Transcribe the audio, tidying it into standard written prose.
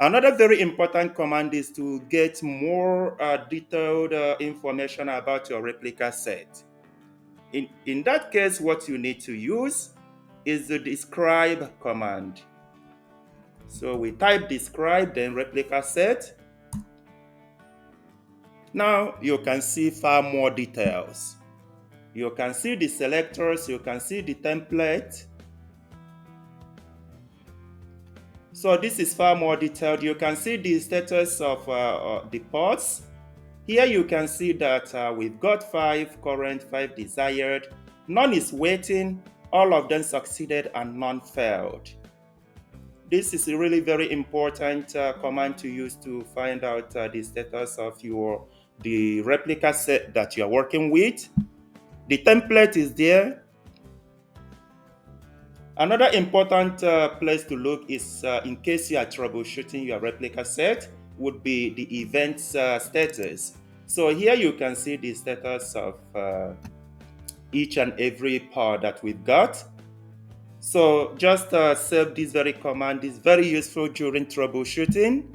Another very important command is to get more detailed information about your replica set. In that case, what you need to use is the describe command. So we type describe, then replica set. Now you can see far more details. You can see the selectors, you can see the template. So this is far more detailed. You can see the status of the pods. Here you can see that we've got 5 current, 5 desired. None is waiting. All of them succeeded and none failed. This is a really very important command to use to find out the status of the replica set that you are working with. The template is there. Another important place to look is in case you are troubleshooting your replica set would be the events status. So here you can see the status of each and every pod that we've got. So just save this very command. It's very useful during troubleshooting.